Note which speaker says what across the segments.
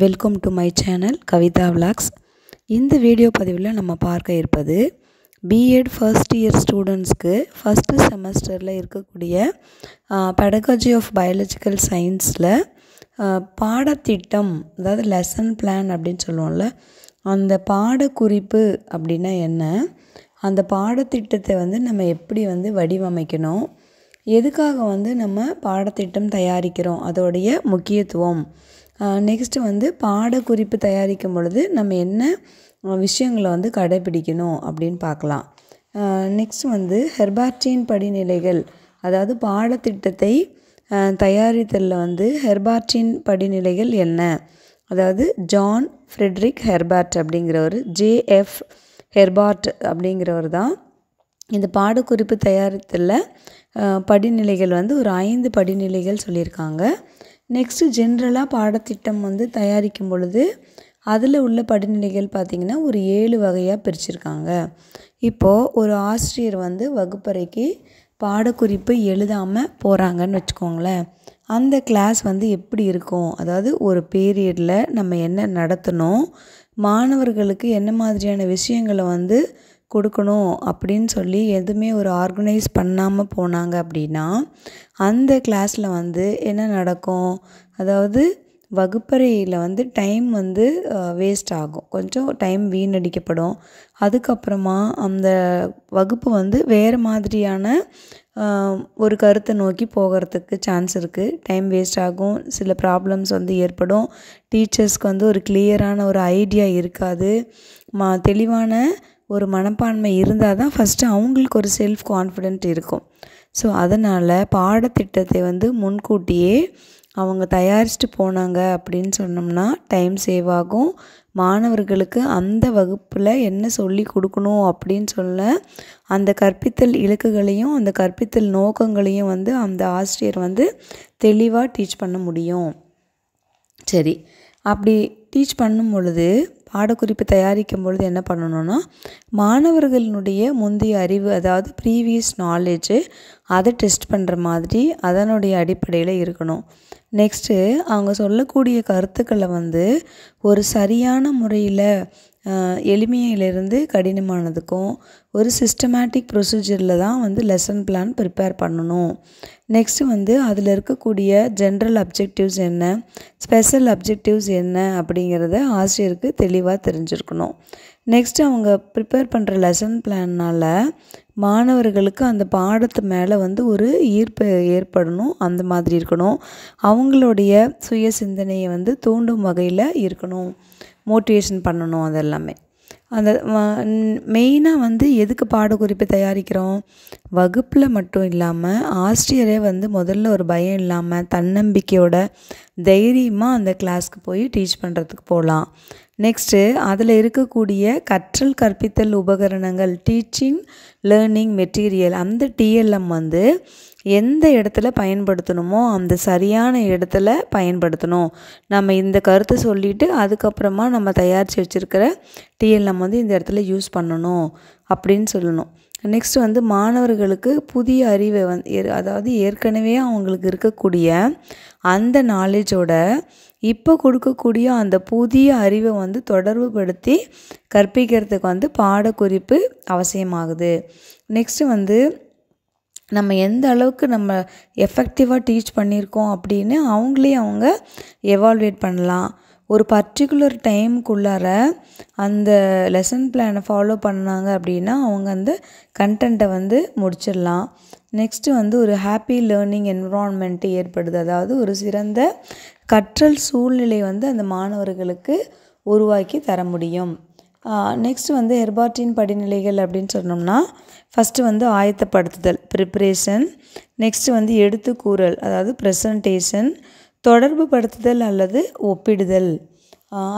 Speaker 1: Welcome to my channel Kavitha vlogs. இந்த video பதிவில் நம்ம பார்க்க இருப்பது பிஎட் ஃபர்ஸ்ட் இயர் ஸ்டூடெண்ட்ஸ்க்கு ஃபஸ்ட்டு செமஸ்டரில் இருக்கக்கூடிய பெடகாஜி ஆஃப் பயாலஜிக்கல் சயின்ஸில் பாடத்திட்டம், அதாவது லெசன் பிளான் அப்படின்னு சொல்லுவோம்ல, அந்த பாடக்குறிப்பு அப்படின்னா என்ன, அந்த பாடத்திட்டத்தை நம்ம எப்படி வடிவமைக்கணும், எதுக்காக நம்ம பாடத்திட்டம் தயாரிக்கிறோம், அதோடைய முக்கியத்துவம், நெக்ஸ்ட்டு பாடக்குறிப்பு தயாரிக்கும் பொழுது நம்ம என்ன விஷயங்களை கடைபிடிக்கணும் அப்படின்னு பார்க்கலாம். நெக்ஸ்ட் ஹெர்பார்டியன் படிநிலைகள், அதாவது பாடத்திட்டத்தை தயாரித்தலில் ஹெர்பார்டியன் படிநிலைகள் என்ன, அதாவது ஜான் ஃப்ரெட்ரிக் ஹெர்பார்ட் அப்படிங்கிறவர், ஜேஎஃப் ஹெர்பார்ட் அப்படிங்கிறவர் தான் இந்த பாடக்குறிப்பு தயாரித்தலில் படிநிலைகள் ஒரு 5 படிநிலைகள் சொல்லியிருக்காங்க. நெக்ஸ்ட்டு ஜென்ரலாக பாடத்திட்டம் தயாரிக்கும் பொழுது அதில் உள்ள படிநிலைகள் பார்த்திங்கன்னா ஒரு 7 வகையாக பிரிச்சிருக்காங்க. இப்போது ஒரு ஆசிரியர் வகுப்பறைக்கு பாடக்குறிப்பு எழுதாமல் போகிறாங்கன்னு வச்சுக்கோங்களேன், அந்த கிளாஸ் எப்படி இருக்கும், அதாவது ஒரு பீரியடில் நம்ம என்ன நடத்தணும், மாணவர்களுக்கு என்ன மாதிரியான விஷயங்களை கொடுக்கணும் அப்படின்னு சொல்லி எதுவுமே ஒரு ஆர்கனைஸ் பண்ணாமல் போனாங்க அப்படின்னா அந்த கிளாஸில் என்ன நடக்கும், அதாவது வகுப்பறையில் டைம் வேஸ்ட் ஆகும், கொஞ்சம் டைம் வீணடிக்கப்படும். அதுக்கப்புறமா அந்த வகுப்பு வேறு மாதிரியான ஒரு கருத்தை நோக்கி போகிறதுக்கு சான்ஸ் இருக்குது. டைம் வேஸ்ட் ஆகும், சில ப்ராப்ளம்ஸ் ஏற்படும், டீச்சர்ஸ்க்கு ஒரு கிளியரான ஒரு ஐடியா இருக்காது, தெளிவான ஒரு மனப்பான்மை இருந்தால் தான் ஃபஸ்ட்டு அவங்களுக்கு ஒரு செல்ஃப் கான்ஃபிடென்ட் இருக்கும். ஸோ அதனால் பாடத்திட்டத்தை முன்கூட்டியே அவங்க தயாரிச்சுட்டு போனாங்க அப்படின்னு சொன்னோம்னா டைம் சேவ் ஆகும். மாணவர்களுக்கு அந்த வகுப்பில் என்ன சொல்லி கொடுக்கணும் அப்படின்னு சொல்ல அந்த கற்பித்தல் இலக்குகளையும் அந்த கற்பித்தல் நோக்கங்களையும் அந்த ஆசிரியர் தெளிவாக டீச் பண்ண முடியும். சரி, அப்படி டீச் பண்ணும் பொழுது பாடக்குறிப்பு தயாரிக்கும் பொழுது என்ன பண்ணணும்னா, மாணவர்களுடைய முந்தைய அறிவு, அதாவது ப்ரீவியஸ் நாலேஜு, அதை டெஸ்ட் பண்ணுற மாதிரி அதனுடைய அடிப்படையில் இருக்கணும். நெக்ஸ்ட்டு அவங்க சொல்லக்கூடிய கருத்துக்களை ஒரு சரியான முறையில் எளிமையிலிருந்து கடினமானதுக்கும் ஒரு சிஸ்டமேட்டிக் ப்ரொசீஜரில் தான் லெசன் பிளான் ப்ரிப்பேர் பண்ணணும். நெக்ஸ்ட்டு அதில் இருக்கக்கூடிய ஜென்ரல் அப்ஜெக்டிவ்ஸ் என்ன, ஸ்பெஷல் அப்ஜெக்டிவ்ஸ் என்ன அப்படிங்கிறத ஆசிரியருக்கு தெளிவாக தெரிஞ்சிருக்கணும். நெக்ஸ்ட்டு அவங்க ப்ரிப்பேர் பண்ணுற லெசன் பிளான்னால் மாணவர்களுக்கு அந்த பாடத்து மேலே ஒரு ஈர்ப்பு ஏற்படணும், அந்த மாதிரி இருக்கணும். அவங்களுடைய சுய சிந்தனையை தூண்டும் வகையில் இருக்கணும், மோட்டிவேஷன் பண்ணணும். அதெல்லாமே அந்த மெயினாக எதுக்கு பாடக்குறிப்பு தயாரிக்கிறோம், வகுப்பில் மட்டும் இல்லாமல் ஆசிரியரே முதல்ல ஒரு பயம் இல்லாமல் தன்னம்பிக்கையோட தைரியமாக அந்த கிளாஸ்க்கு போய் டீச் பண்ணுறதுக்கு போகலாம். நெக்ஸ்ட்டு அதில் இருக்கக்கூடிய கற்றல் கற்பித்தல் உபகரணங்கள், டீச்சிங் லேர்னிங் மெட்டீரியல், அந்த டிஎல்எம் எந்த இடத்துல பயன்படுத்தணுமோ அந்த சரியான இடத்துல பயன்படுத்தணும். நம்ம இந்த கருத்தை சொல்லிவிட்டு அதுக்கப்புறமா நம்ம தயாரித்து வச்சுருக்கிற டிஎல்எம் இந்த இடத்துல யூஸ் பண்ணணும் அப்படின்னு சொல்லணும். நெக்ஸ்ட்டு மாணவர்களுக்கு புதிய அறிவை அதாவது ஏற்கனவே அவங்களுக்கு இருக்கக்கூடிய அந்த நாலேஜோட இப்போ கொடுக்கக்கூடிய அந்த புதிய அறிவை தொடர்பு படுத்தி கற்பிக்கிறதுக்கு பாடக்குறிப்பு அவசியமாகுது. நெக்ஸ்ட்டு நம்ம எந்த அளவுக்கு நம்ம எஃபெக்டிவாக டீச் பண்ணியிருக்கோம் அப்படின்னு அவங்க எவால்வேட் பண்ணலாம். ஒரு பர்டிகுலர் டைமுக்குள்ளார அந்த லெசன் பிளானை ஃபாலோ பண்ணாங்க அப்படின்னா அவங்க அந்த கண்டென்ட்டை முடிச்சிடலாம். நெக்ஸ்ட்டு ஒரு ஹாப்பி லேர்னிங் என்விரான்மெண்ட்டு ஏற்படுது, அதாவது ஒரு சிறந்த கற்றல் சூழ்நிலை அந்த மாணவர்களுக்கு உருவாக்கி தர முடியும். நெக்ஸ்ட்டு ஹெர்பார்டியன் படிநிலைகள் அப்படின்னு சொன்னோம்னா, ஃபஸ்ட்டு ஆயத்தப்படுத்துதல், ப்ரிப்ரேஷன். நெக்ஸ்ட்டு எடுத்துக்கூறல், அதாவது ப்ரெசன்டேஷன், தொடர்பு படுத்துதல் அல்லது ஒப்பிடுதல்,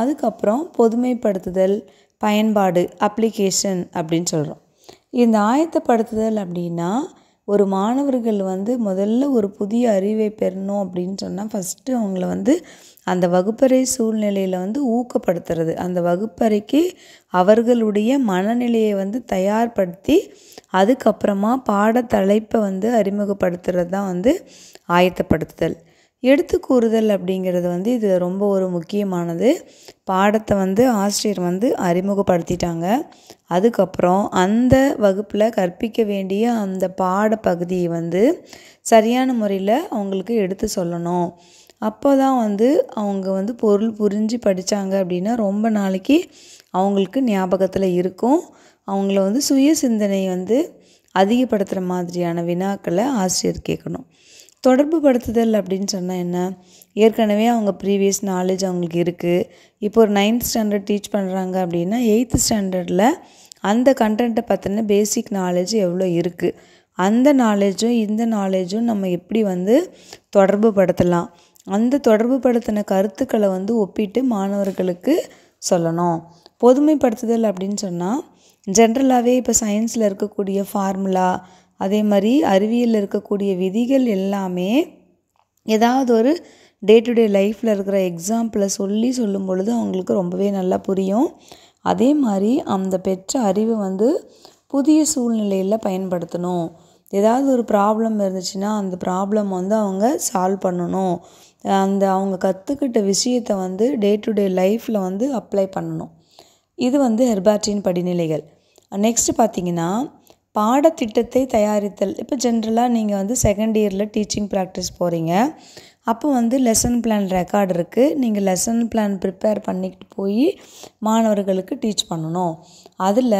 Speaker 1: அதுக்கப்புறம் பொதுமைப்படுத்துதல், பயன்பாடு, அப்ளிகேஷன் அப்படின்னு சொல்கிறோம். இந்த ஆயத்தப்படுத்துதல் அப்படின்னா ஒரு மாணவர்கள் முதல்ல ஒரு புதிய அறிவை பெறணும் அப்படின்னு சொன்னால் ஃபஸ்ட்டு அவங்கள அந்த வகுப்பறை சூழ்நிலையில் ஊக்கப்படுத்துறது, அந்த வகுப்பறைக்கு அவர்களுடைய மனநிலையை தயார்படுத்தி அதுக்கப்புறமா பாடத்தலைப்பை அறிமுகப்படுத்துறது தான் ஆயத்தப்படுத்துதல். எடுத்து கூறுதல் அப்படிங்கிறது வந்து இது ரொம்ப ஒரு முக்கியமானது. பாடத்தை வந்து ஆசிரியர் வந்து அறிமுகப்படுத்திட்டாங்க. அதுக்கப்புறம் அந்த வகுப்பில் கற்பிக்க வேண்டிய அந்த பாடப்பகுதியை வந்து சரியான முறையில் அவங்களுக்கு எடுத்து சொல்லணும். அப்போ தான் வந்து அவங்க வந்து பொருள் புரிஞ்சு படித்தாங்க அப்படின்னா ரொம்ப நாளைக்கு அவங்களுக்கு ஞாபகத்தில் இருக்கும். அவங்கள வந்து சுய சிந்தனை வந்து அதிகப்படுத்துகிற மாதிரியான வினாக்களை ஆசிரியர் கேட்கணும். தொடர்பு படுத்துதல் அப்படின்னு சொன்னால் என்ன? ஏற்கனவே அவங்க ப்ரீவியஸ் நாலேஜ் அவங்களுக்கு இருக்குது. இப்போ ஒரு 9th ஸ்டாண்டர்ட் டீச் பண்ணுறாங்க அப்படின்னா 8th ஸ்டாண்டர்டில் அந்த கண்டென்ட்டை பற்றின பேசிக் நாலேஜ் எவ்வளோ இருக்குது, அந்த நாலேஜும் இந்த நாலேஜும் நம்ம எப்படி வந்து தொடர்பு படுத்தலாம், அந்த தொடர்பு படுத்தின கருத்துக்களை வந்து ஒப்பிட்டு மாணவர்களுக்கு சொல்லணும். பொதுமைப்படுத்துதல் அப்படின்னு சொன்னால் ஜென்ரலாகவே இப்போ சயின்ஸில் இருக்கக்கூடிய ஃபார்முலா, அதே மாதிரி அறிவியலில் இருக்கக்கூடிய விதிகள் எல்லாமே ஏதாவது ஒரு டே டு டே லைஃப்பில் இருக்கிற எக்ஸாம்பிளை சொல்லும் பொழுது அவங்களுக்கு ரொம்பவே நல்லா புரியும். அதே மாதிரி அந்த பெற்ற அறிவை வந்து புதிய சூழ்நிலையில் பயன்படுத்தணும். ஏதாவது ஒரு ப்ராப்ளம் இருந்துச்சுன்னா அந்த ப்ராப்ளம் வந்து அவங்க சால்வ் பண்ணணும். அந்த அவங்க கற்றுக்கிட்ட விஷயத்தை வந்து டே டு டே லைஃப்பில் வந்து அப்ளை பண்ணணும். இது வந்து ஹெர்பார்ட்டின் படிநிலைகள். நெக்ஸ்ட்டு பார்த்திங்கன்னா பாடத்திட்டத்தை தயாரித்தல். இப்போ ஜென்ரலாக நீங்கள் வந்து செகண்ட் இயரில் டீச்சிங் ப்ராக்டிஸ் போகிறீங்க. அப்போ வந்து லெசன் பிளான் ரெக்கார்டு இருக்குது. நீங்கள் லெசன் பிளான் ப்ரிப்பேர் பண்ணிக்கிட்டு போய் மாணவர்களுக்கு டீச் பண்ணணும். அதில்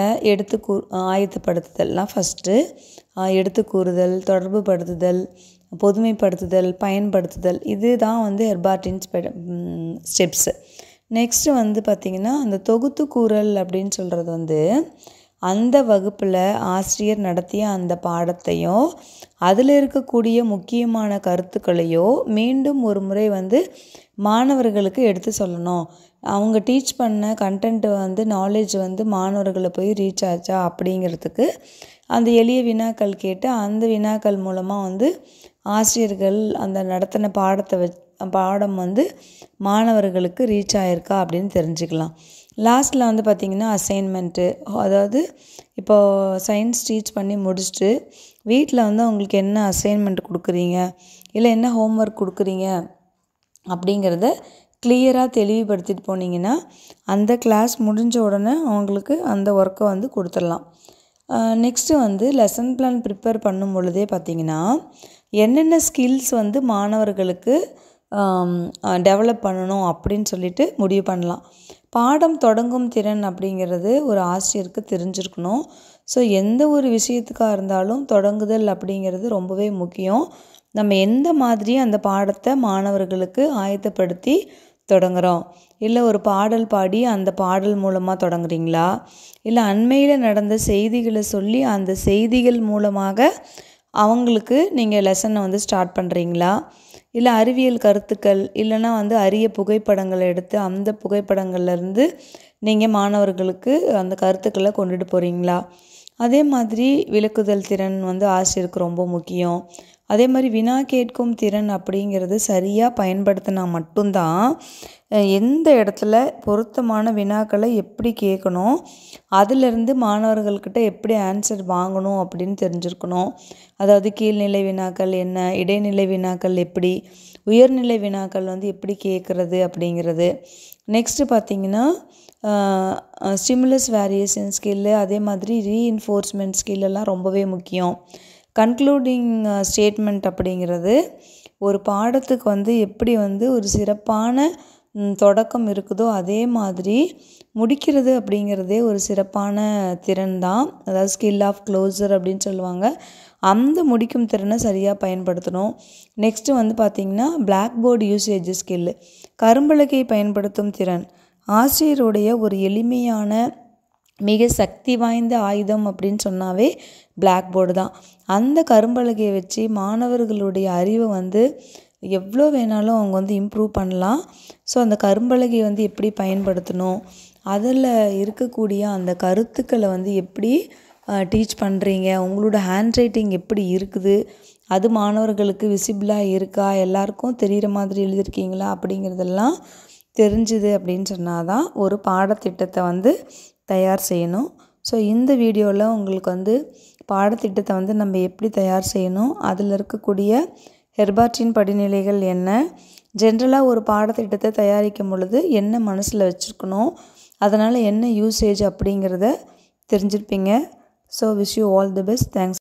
Speaker 1: ஆயத்தப்படுத்துதல்லாம் ஃபஸ்ட்டு எடுத்து கூறுதல், தொடர்பு படுத்துதல், பொதுமைப்படுத்துதல், பயன்படுத்துதல், இது தான் வந்து ஹெர்பார்ட்டின் ஸ்டெப்ஸு. நெக்ஸ்ட்டு வந்து பார்த்திங்கன்னா அந்த தொகுத்து கூறல் அப்படின்னு சொல்கிறது வந்து அந்த வகுப்பில் ஆசிரியர் நடத்திய அந்த பாடத்தையோ அதில் இருக்கக்கூடிய முக்கியமான கருத்துக்களையோ மீண்டும் ஒரு முறை வந்து மாணவர்களுக்கு எடுத்து சொல்லணும். அவங்க டீச் பண்ண கண்டென்ட்டு வந்து நாலேஜ் வந்து மாணவர்களை போய் ரீச் ஆச்சா அப்படிங்கிறதுக்கு அந்த எளிய வினாக்கள் கேட்டு அந்த வினாக்கள் மூலமாக வந்து ஆசிரியர்கள் அந்த நடத்தின பாடம் வந்து மாணவர்களுக்கு ரீச் ஆகிருக்கா அப்படின்னு தெரிஞ்சுக்கலாம். லாஸ்ட்டில் வந்து பார்த்திங்கன்னா அசைன்மெண்ட்டு, அதாவது இப்போது சயின்ஸ் டீச் பண்ணி முடிச்சுட்டு வீட்டில் வந்து அவங்களுக்கு என்ன அசைன்மெண்ட் கொடுக்குறீங்க, இல்லை என்ன ஹோம்ஒர்க் கொடுக்குறீங்க அப்படிங்கிறத கிளியராக தெளிவுபடுத்திட்டு போனீங்கன்னா அந்த கிளாஸ் முடிஞ்ச உடனே அவங்களுக்கு அந்த ஒர்க்கை வந்து கொடுத்துடலாம். நெக்ஸ்ட்டு வந்து லெசன் பிளான் ப்ரிப்பேர் பண்ணும் பொழுதே பார்த்திங்கன்னா என்னென்ன ஸ்கில்ஸ் வந்து மாணவர்களுக்கு டெவலப் பண்ணணும் அப்படின்னு சொல்லிட்டு முடிவு பண்ணலாம். பாடம் தொடங்கும் திறன் அப்படிங்கிறது ஒரு ஆசிரியருக்கு தெரிஞ்சிருக்கணும். ஸோ எந்த ஒரு விஷயத்துக்காக இருந்தாலும் தொடங்குதல் அப்படிங்கிறது ரொம்பவே முக்கியம். நம்ம எந்த மாதிரி அந்த பாடத்தை மாணவர்களுக்கு ஆயத்தப்படுத்தி தொடங்குகிறோம். இல்லை ஒரு பாடல் பாடி அந்த பாடல் மூலமாக தொடங்குறீங்களா, இல்லை அண்மையில் நடந்த செய்திகளை சொல்லி அந்த செய்திகள் மூலமாக அவங்களுக்கு நீங்கள் லெசனை வந்து ஸ்டார்ட் பண்ணுறீங்களா, இல்லை அறிவியல் கருத்துக்கள் இல்லைன்னா வந்து அரிய புகைப்படங்களை எடுத்து அந்த புகைப்படங்கள்லேருந்து நீங்கள் மாணவர்களுக்கு அந்த கருத்துக்களை கொண்டுட்டு போகிறீங்களா. அதே மாதிரி விளக்குதல் திறன் வந்து ஆசிரியருக்கு ரொம்ப முக்கியம். அதே மாதிரி வினா கேட்கும் திறன் அப்படிங்கிறது சரியாக பயன்படுத்தினா மட்டும்தான் எந்த இடத்துல பொருத்தமான வினாக்களை எப்படி கேட்கணும், அதிலிருந்து மாணவர்கள்கிட்ட எப்படி ஆன்சர் வாங்கணும் அப்படின்னு தெரிஞ்சிருக்கணும். அதாவது கீழ்நிலை வினாக்கள் என்ன, இடைநிலை வினாக்கள் எப்படி, உயர்நிலை வினாக்கள் வந்து எப்படி கேட்குறது அப்படிங்கிறது. நெக்ஸ்ட்டு பார்த்திங்கன்னா ஸ்டிமுலஸ் வேரியேஷன் ஸ்கில்லு, அதே மாதிரி ரீஇன்ஃபோர்ஸ்மெண்ட் ஸ்கில்லெல்லாம் ரொம்பவே முக்கியம். கன்க்ளூடிங் ஸ்டேட்மெண்ட் அப்படிங்கிறது ஒரு பாடத்துக்கு வந்து எப்படி வந்து ஒரு சிறப்பான தொடக்கம் இருக்குதோ அதே மாதிரி முடிக்கிறது அப்படிங்கிறதே ஒரு சிறப்பான திறன் தான். அதாவது ஸ்கில் ஆஃப் க்ளோசர் அப்படின்னு சொல்லுவாங்க. அந்த முடிக்கும் திறனை சரியாக பயன்படுத்தணும். நெக்ஸ்ட்டு வந்து பார்த்திங்கன்னா பிளாக் போர்டு யூசேஜ் ஸ்கில்லு, கரும்பலகை பயன்படுத்தும் திறன். ஆசிரியருடைய ஒரு எளிமையான மிக சக்தி வாய்ந்த ஆயுதம் அப்படின்னு சொன்னாவே பிளாக் போர்டு தான். அந்த கரும்பலகையை வச்சு மாணவர்களுடைய அறிவை வந்து எவ்வளோ வேணாலும் அவங்க வந்து இம்ப்ரூவ் பண்ணலாம். ஸோ அந்த கரும்பலகையை வந்து எப்படி பயன்படுத்தணும், அதில் இருக்கக்கூடிய அந்த கருத்துக்களை வந்து எப்படி டீச் பண்ணுறீங்க, உங்களோட ஹேண்ட் ரைட்டிங் எப்படி இருக்குது, அது மாணவர்களுக்கு விசிபிளாக இருக்கா, எல்லாருக்கும் தெரிகிற மாதிரி எழுதியிருக்கீங்களா அப்படிங்கிறதெல்லாம் தெரிஞ்சுது அப்படின்னு சொன்னால் தான் ஒரு பாடத்திட்டத்தை வந்து தயார் செய்யணும். ஸோ இந்த வீடியோவில் உங்களுக்கு வந்து பாடத்திட்டத்தை வந்து நம்ம எப்படி தயார் செய்யணும், அதில் இருக்கக்கூடிய ஹெர்பார்ட்டின் படிநிலைகள் என்ன, ஜென்ரலாக ஒரு பாடத்திட்டத்தை தயாரிக்கும் பொழுது என்ன மனசில் வச்சுருக்கணும், அதனால் என்ன யூசேஜ் அப்படிங்கிறத தெரிஞ்சிருப்பீங்க. So wish you all the best. Thanks.